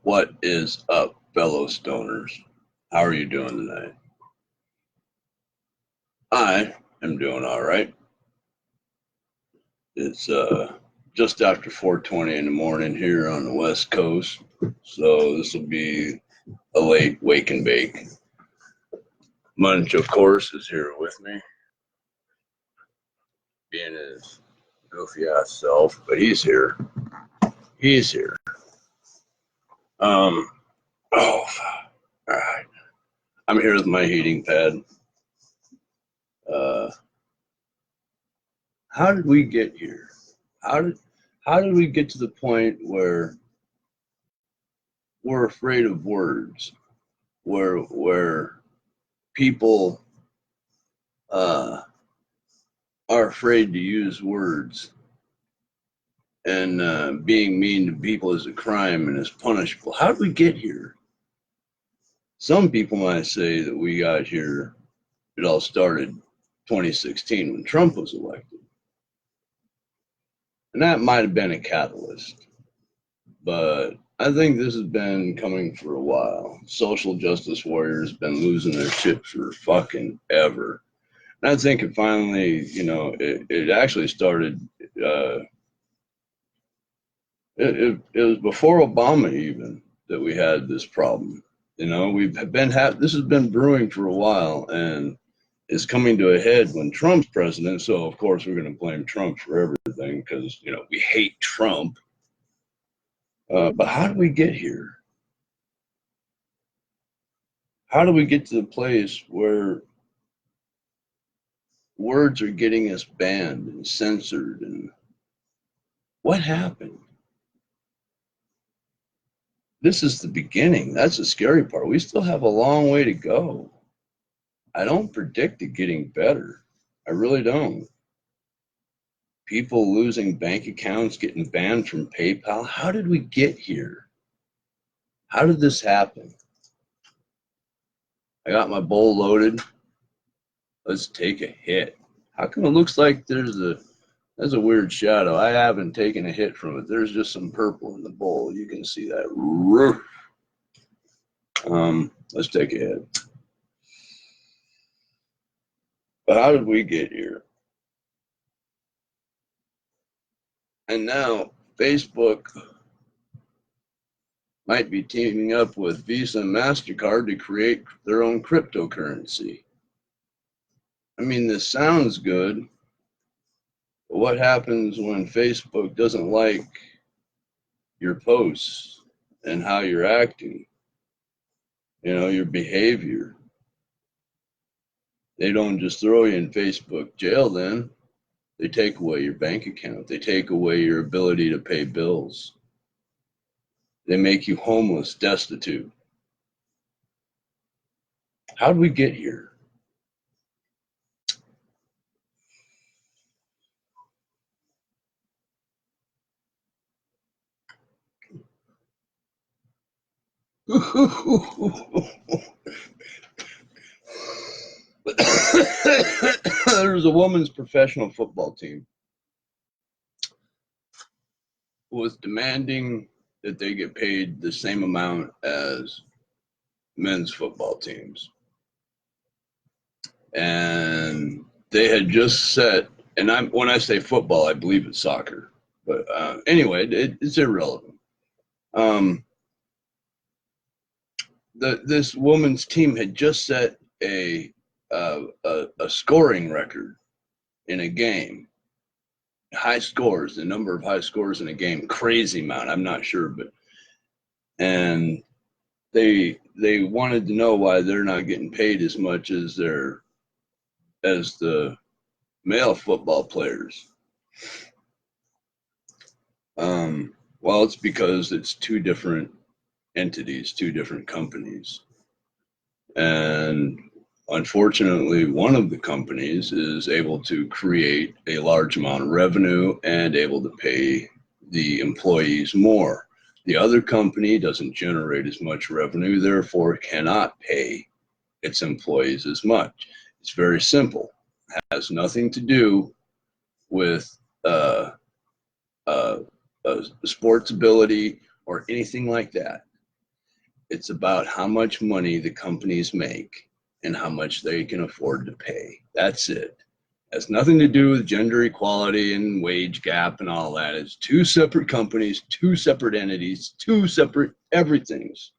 What is up, fellow stoners? How are you doing tonight? I am doing all right. It's just after 4:20 in the morning here on the West Coast, so this will be a late wake and bake. Munch, of course, is here with me, being his goofy ass self, but he's here. He's here. Um. Oh, all right. I'm here with my heating pad. Uh, how did we get here? How did we get to the point where we're afraid of words, where people are afraid to use words, and being mean to people is a crime and is punishable? How did we get here? Some people might say that we got here, it all started 2016 when Trump was elected. And that might have been a catalyst. But I think this has been coming for a while. Social justice warriors been losing their shit for fucking ever. And I think it finally, it actually started, it was before Obama even that we had this problem. This has been brewing for a while and is coming to a head when Trump's president. So of course we're going to blame Trump for everything because, we hate Trump. But how did we get here? How do we get to the place where words are getting us banned and censored? And what happened? This is the beginning. That's the scary part. We still have a long way to go. I don't predict it getting better. I really don't. People losing bank accounts, getting banned from PayPal. How did we get here? How did this happen? I got my bowl loaded. Let's take a hit. How come it looks like there's a weird shadow? I haven't taken a hit from it. There's just some purple in the bowl. You can see that. Let's take a hit. But how did we get here? And now Facebook might be teaming up with Visa and MasterCard to create their own cryptocurrency. I mean, this sounds good, but what happens when Facebook doesn't like your posts and how you're acting? Your behavior. They don't just throw you in Facebook jail then. They take away your bank account. They take away your ability to pay bills. They make you homeless, destitute. How did we get here? There's a women's professional football team who was demanding that they get paid the same amount as men's football teams. And they had just set, and when I say football, I believe it's soccer. But anyway, it's irrelevant. This woman's team had just set a scoring record in a game. High scores, the number of high scores in a game, crazy amount. I'm not sure, and they wanted to know why they're not getting paid as much as the male football players. Well, it's because it's two different entities, two different companies, and unfortunately, one of the companies is able to create a large amount of revenue and able to pay the employees more. The other company doesn't generate as much revenue, therefore cannot pay its employees as much. It's very simple. It has nothing to do with sports ability or anything like that. It's about how much money the companies make and how much they can afford to pay. That's it. It has nothing to do with gender equality and wage gap and all that. It's two separate companies, two separate entities, two separate everythings.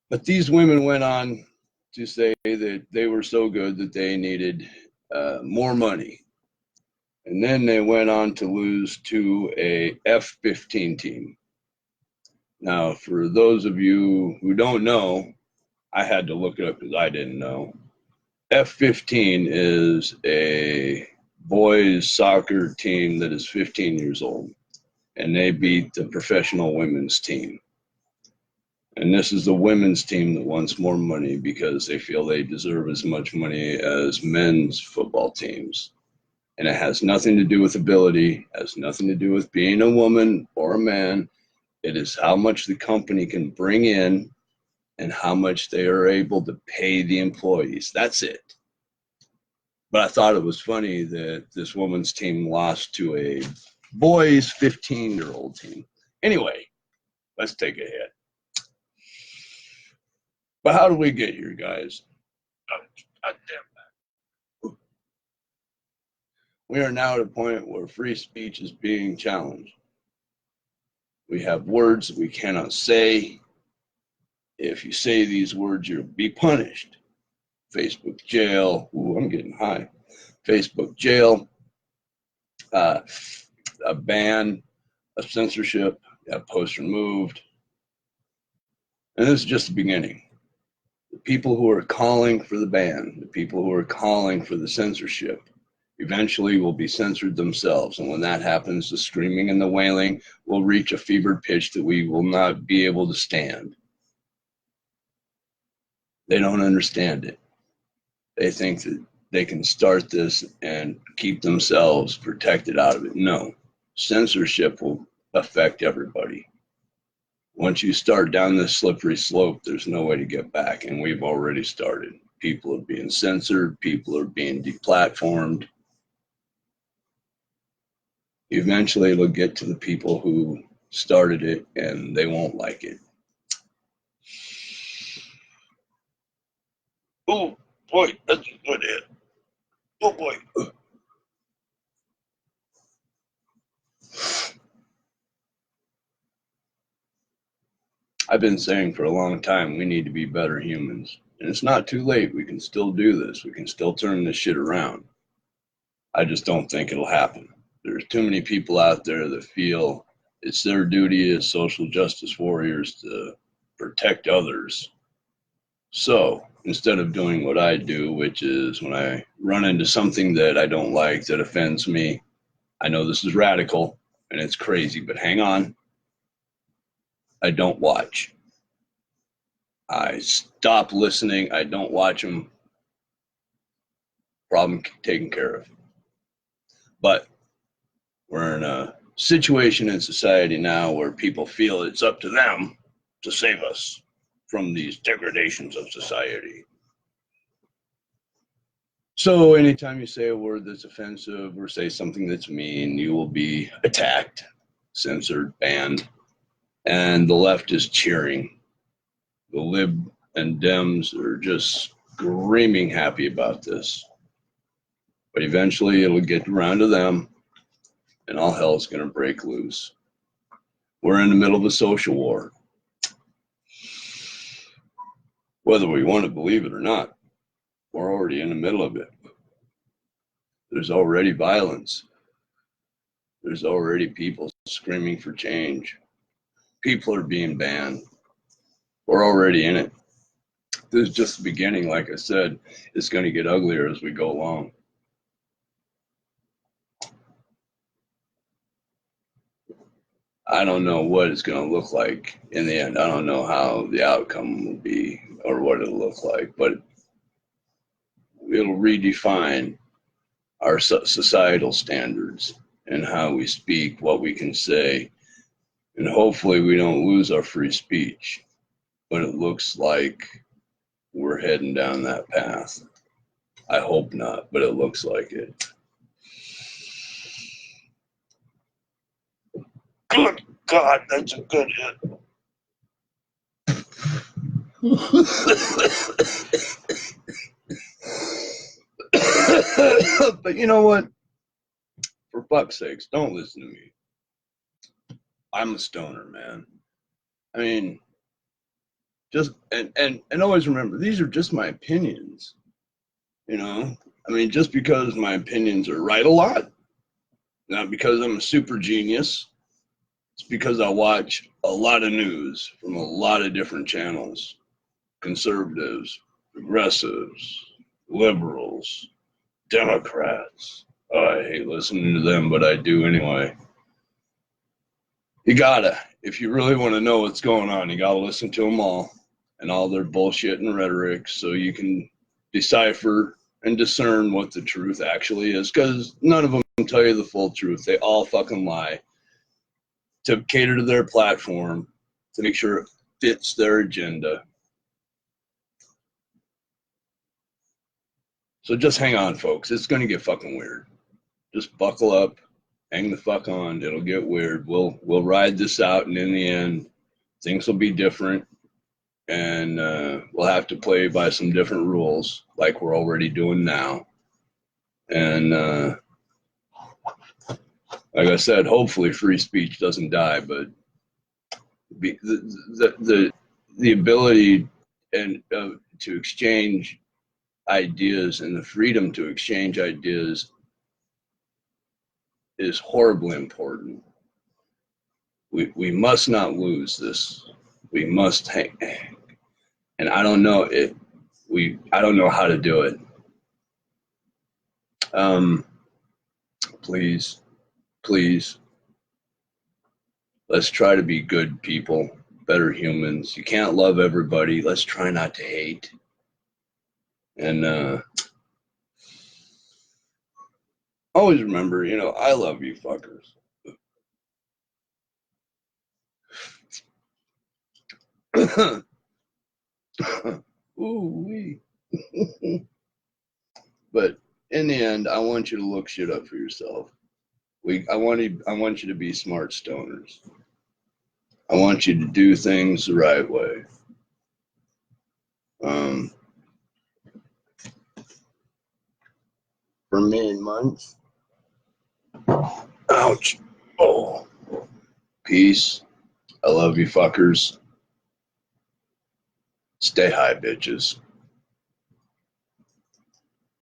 But these women went on to say that they were so good that they needed more money. And then they went on to lose to a F-15 team. Now, for those of you who don't know, I had to look it up because I didn't know. F-15 is a boys soccer team that is 15 years old, and they beat the professional women's team. And this is the women's team that wants more money because they feel they deserve as much money as men's football teams. And it has nothing to do with ability, has nothing to do with being a woman or a man. It is how much the company can bring in and how much they are able to pay the employees. That's it. But I thought it was funny that this woman's team lost to a boys 15-year-old team. Anyway, let's take a hit. But how did we get here, guys? We are now at a point where free speech is being challenged. We have words that we cannot say. If you say these words, you'll be punished. Facebook jail. Ooh, I'm getting high. Facebook jail. A ban, a censorship, a post removed. And this is just the beginning. The people who are calling for the ban, the people who are calling for the censorship, eventually will be censored themselves. And when that happens, the screaming and the wailing will reach a fevered pitch that we will not be able to stand. They don't understand it. They think that they can start this and keep themselves protected out of it. No, censorship will affect everybody. Once you start down this slippery slope, there's no way to get back, and we've already started. People are being censored, people are being deplatformed. Eventually it'll get to the people who started it, and they won't like it. Oh boy, that's a good hit. Oh boy. I've been saying for a long time we need to be better humans. And it's not too late. We can still do this. We can still turn this shit around. I just don't think it'll happen. There's too many people out there that feel it's their duty as social justice warriors to protect others. So instead of doing what I do, which is when I run into something that I don't like, that offends me, I know this is radical and it's crazy, but hang on. I don't watch. I stop listening. I don't watch them. Problem taken care of. But we're in a situation in society now where people feel it's up to them to save us from these degradations of society. So anytime you say a word that's offensive or say something that's mean, you will be attacked, censored, banned, and the left is cheering. The lib and Dems are just screaming happy about this. But eventually it'll get around to them, and all hell's going to break loose. We're in the middle of a social war. Whether we want to believe it or not, we're already in the middle of it. There's already violence. There's already people screaming for change. People are being banned. We're already in it. This is just the beginning. Like I said, it's going to get uglier as we go along. I don't know what it's going to look like in the end. I don't know how the outcome will be or what it'll look like, but it'll redefine our societal standards and how we speak, what we can say, and hopefully we don't lose our free speech. But it looks like we're heading down that path. I hope not, but it looks like it. Good God, that's a good hit. But you know what? For fuck's sakes, don't listen to me. I'm a stoner, man. I mean, just and always remember, these are just my opinions. You know, I mean, just because my opinions are right a lot, not because I'm a super genius. It's because I watch a lot of news from a lot of different channels. Conservatives, progressives, liberals, Democrats. Oh, I hate listening to them, but I do anyway. You gotta, if you really want to know what's going on, you gotta listen to them all and all their bullshit and rhetoric so you can decipher and discern what the truth actually is, because none of them can tell you the full truth. They all fucking lie to cater to their platform, to make sure it fits their agenda. So just hang on, folks. It's going to get fucking weird. Just buckle up, hang the fuck on. It'll get weird. We'll ride this out, and in the end, things will be different, and we'll have to play by some different rules, like we're already doing now. And like I said, hopefully, free speech doesn't die, but the ability and to exchange ideas and the freedom to exchange ideas is horribly important. We must not lose this. We must hang, and I don't know it. I don't know how to do it. Please, please, let's try to be good people, better humans. You can't love everybody. Let's try not to hate. And always remember, I love you fuckers. Ooh-wee. But in the end, I want you to look shit up for yourself. I want you to be smart stoners. I want you to do things the right way. For me and Munch, ouch. Oh, peace. I love you fuckers. Stay high, bitches.